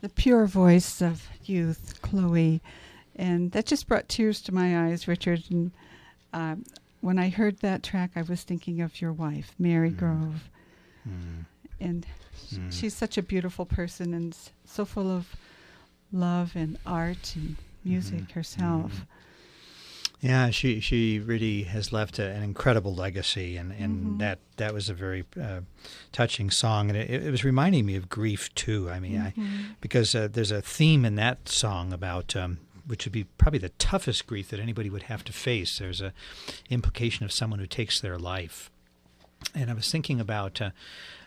the pure voice of youth, Chloe. And that just brought tears to my eyes, Richard. And when I heard that track, I was thinking of your wife, Mary Grove. And she's such a beautiful person and so full of love and art and music herself. Yeah, she really has left an incredible legacy, and that was a very touching song, and it was reminding me of grief too. I mean, because there's a theme in that song about which would be probably the toughest grief that anybody would have to face. There's a implication of someone who takes their life, and I was thinking about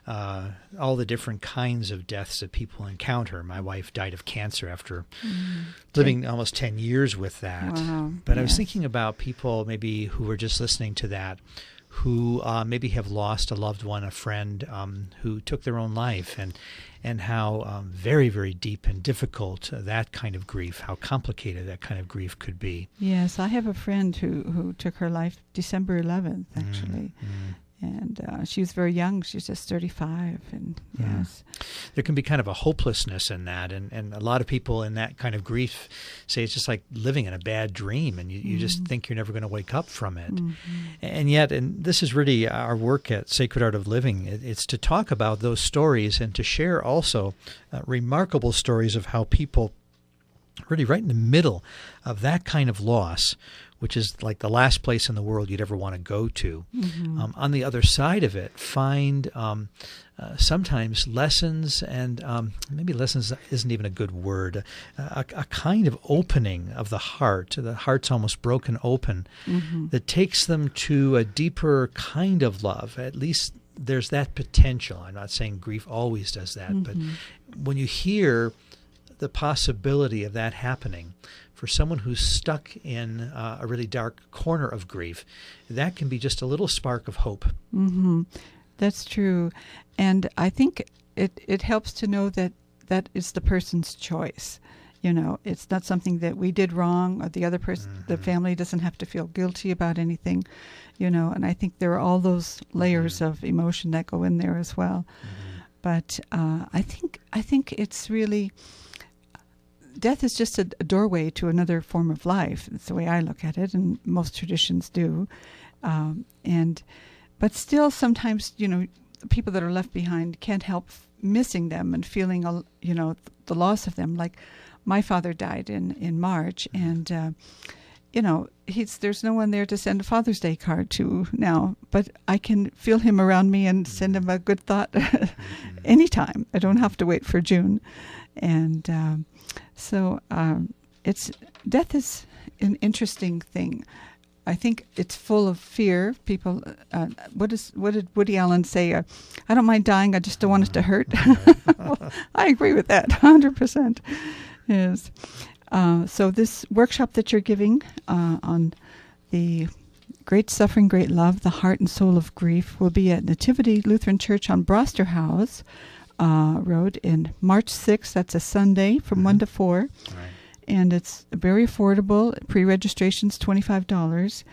all the different kinds of deaths that people encounter. My wife died of cancer after living almost 10 years with that. Wow. But I was thinking about people maybe who were just listening to that, who maybe have lost a loved one, a friend who took their own life, and how very, very deep and difficult that kind of grief, how complicated that kind of grief could be. Yes, I have a friend who took her life December 11th, actually. And she was very young. She's just 35. And yes. There can be kind of a hopelessness in that. And a lot of people in that kind of grief say it's just like living in a bad dream, and you just think you're never going to wake up from it. And yet, and this is really our work at Sacred Art of Living, it's to talk about those stories and to share also remarkable stories of how people really right in the middle of that kind of loss, which is like the last place in the world you'd ever want to go to. On the other side of it, find sometimes lessons, and maybe lessons isn't even a good word, a kind of opening of the heart. The heart's almost broken open, that takes them to a deeper kind of love. At least there's that potential. I'm not saying grief always does that, but when you hear the possibility of that happening for someone who's stuck in a really dark corner of grief, that can be just a little spark of hope. That's true. And I think it helps to know that that is the person's choice. You know, it's not something that we did wrong, or the other person, the family doesn't have to feel guilty about anything, you know, and I think there are all those layers of emotion that go in there as well. But I think it's really, death is just a doorway to another form of life. That's the way I look at it, and most traditions do. But still, sometimes, you know, people that are left behind can't help missing them and feeling, you know, the loss of them. Like my father died in March, and you know, there's no one there to send a Father's Day card to now, but I can feel him around me and send him a good thought anytime. I don't have to wait for June. And so death is an interesting thing. I think it's full of fear. People, what did Woody Allen say? I don't mind dying, I just don't want it to hurt. Well, I agree with that, 100%. Yes. So this workshop that you're giving on the Great Suffering, Great Love, the Heart and Soul of Grief, will be at Nativity Lutheran Church on Broster House Road in March 6th. That's a Sunday from 1 to 4. Right. And it's very affordable. Pre-registration's $25.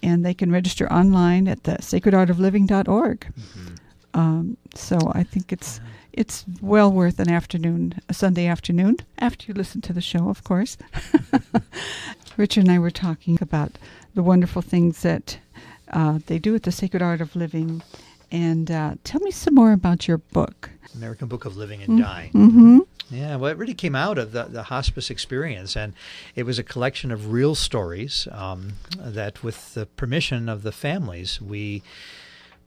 And they can register online at the sacredartofliving.org. So I think it's well worth an afternoon, a Sunday afternoon, after you listen to the show, of course. Richard and I were talking about the wonderful things that they do at the Sacred Art of Living. And tell me some more about your book. American Book of Living and Dying. Yeah, well, it really came out of the hospice experience, and it was a collection of real stories that, with the permission of the families, we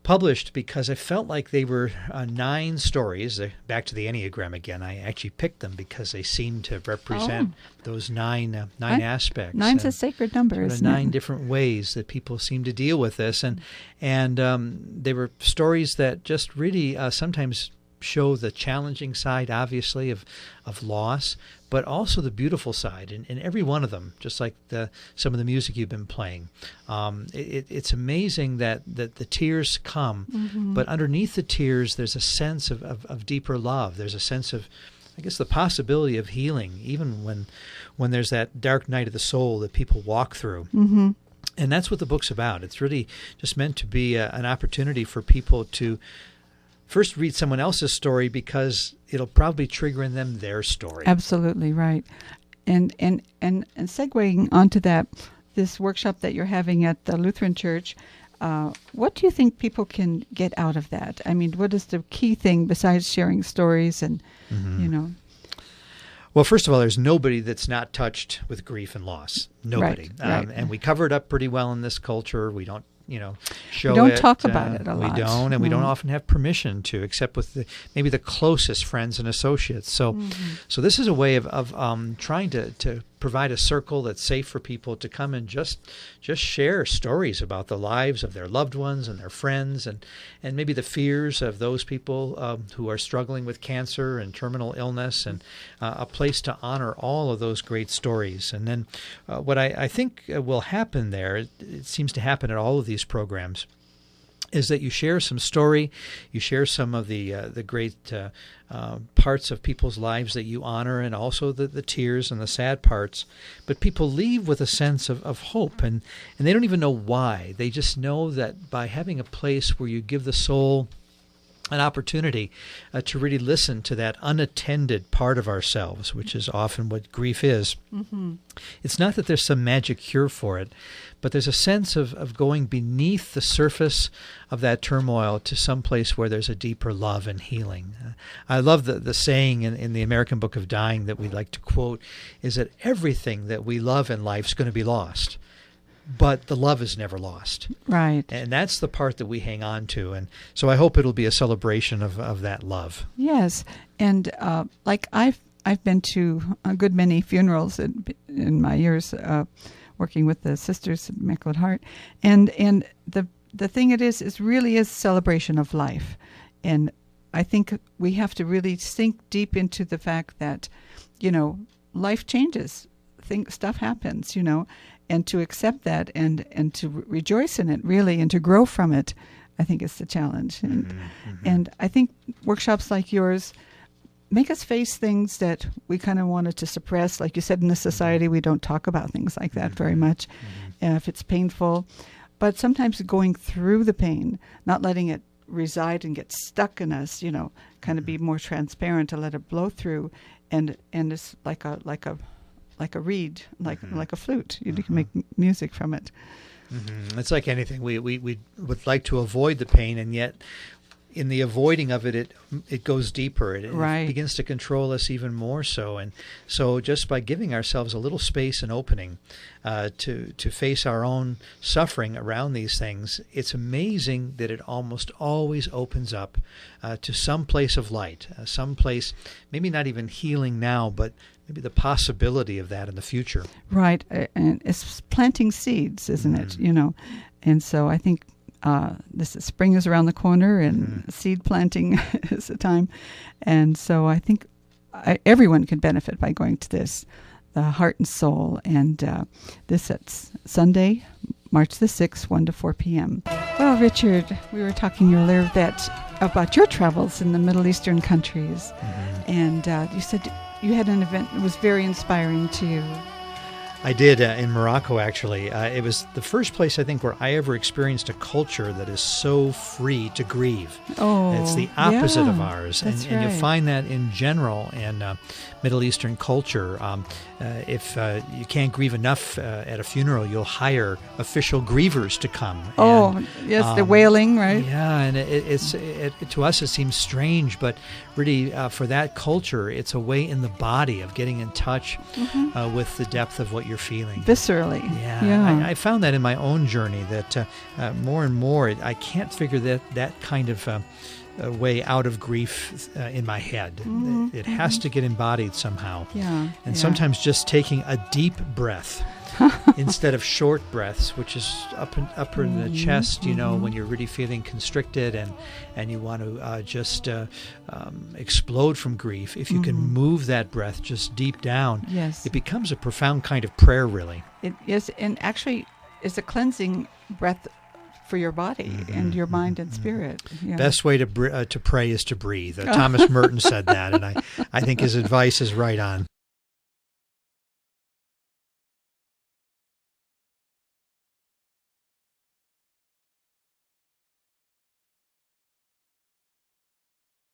published, because I felt like they were 9 stories. Back to the Enneagram again. I actually picked them because they seemed to represent those 9 aspects. 9's a sacred number, isn't it? 9 different ways that people seem to deal with this, and they were stories that just really sometimes show the challenging side, obviously, of loss, but also the beautiful side in every one of them, just like some of the music you've been playing. It's amazing that the tears come, but underneath the tears there's a sense of deeper love. There's a sense of, I guess, the possibility of healing, even when there's that dark night of the soul that people walk through. And that's what the book's about. It's really just meant to be an opportunity for people to first read someone else's story, because it'll probably trigger in them their story. Absolutely right. And segueing onto that, this workshop that you're having at the Lutheran Church, what do you think people can get out of that? I mean, what is the key thing besides sharing stories and, Well, first of all, there's nobody that's not touched with grief and loss. Nobody. Right. And we cover it up pretty well in this culture. We don't, show it. We don't talk about it a lot. We don't, and we don't often have permission to, except with maybe the closest friends and associates. So, so this is a way of trying to provide a circle that's safe for people to come and just share stories about the lives of their loved ones and their friends, and maybe the fears of those people who are struggling with cancer and terminal illness, and a place to honor all of those great stories. And then what I think will happen there, it seems to happen at all of these programs, is that you share some story, you share some of the great parts of people's lives that you honor, and also the tears and the sad parts. But people leave with a sense of hope, and they don't even know why. They just know that by having a place where you give the soul an opportunity to really listen to that unattended part of ourselves, which is often what grief is. It's not that there's some magic cure for it, but there's a sense of going beneath the surface of that turmoil to some place where there's a deeper love and healing. I love the saying in the American Book of Dying that we like to quote, is that everything that we love in life is going to be lost, but the love is never lost. Right. And that's the part that we hang on to. And so I hope it'll be a celebration of that love. Yes. And like I've been to a good many funerals in my years working with the Sisters of Immaculate Heart. And the thing it is really is celebration of life. And I think we have to really sink deep into the fact that, life changes. Stuff happens, and to accept that and to rejoice in it, really, and to grow from it, I think is the challenge. And I think workshops like yours make us face things that we kind of wanted to suppress. Like you said, in this society, we don't talk about things like that very much if it's painful. But sometimes going through the pain, not letting it reside and get stuck in us, kind of be more transparent to let it blow through. And it's like a reed, like a flute. You can make music from it. It's like anything. We would like to avoid the pain, and yet in the avoiding of it goes deeper. It begins to control us even more so. And so just by giving ourselves a little space and opening to face our own suffering around these things, it's amazing that it almost always opens up to some place of light, some place, maybe not even healing now, but maybe the possibility of that in the future. Right. And it's planting seeds, isn't it? And so I think spring is around the corner, and seed planting is the time. And so I think everyone can benefit by going to this, the Heart and Soul. And this at Sunday, March the 6th, 1 to 4 p.m. Well, Richard, we were talking earlier about your travels in the Middle Eastern countries. And you said you had an event that was very inspiring to you. I did in Morocco, actually. It was the first place, I think, where I ever experienced a culture that is so free to grieve. It's the opposite of ours. And you'll find that in general in Middle Eastern culture. If you can't grieve enough at a funeral, you'll hire official grievers to come. Yes, the wailing, right? Yeah, and to us it seems strange, but really for that culture, it's a way in the body of getting in touch with the depth of what you're feeling. Viscerally. Yeah. I found that in my own journey that more and more I can't figure that kind of way out of grief in my head. It has to get embodied somehow. And sometimes just taking a deep breath instead of short breaths, which is up in the chest, when you're really feeling constricted and you want to just explode from grief. If you can move that breath just deep down, it becomes a profound kind of prayer, really. It is, and actually it's a cleansing breath for your body and your mind and spirit. Best way to pray is to breathe. Thomas Merton said that, and I think his advice is right on.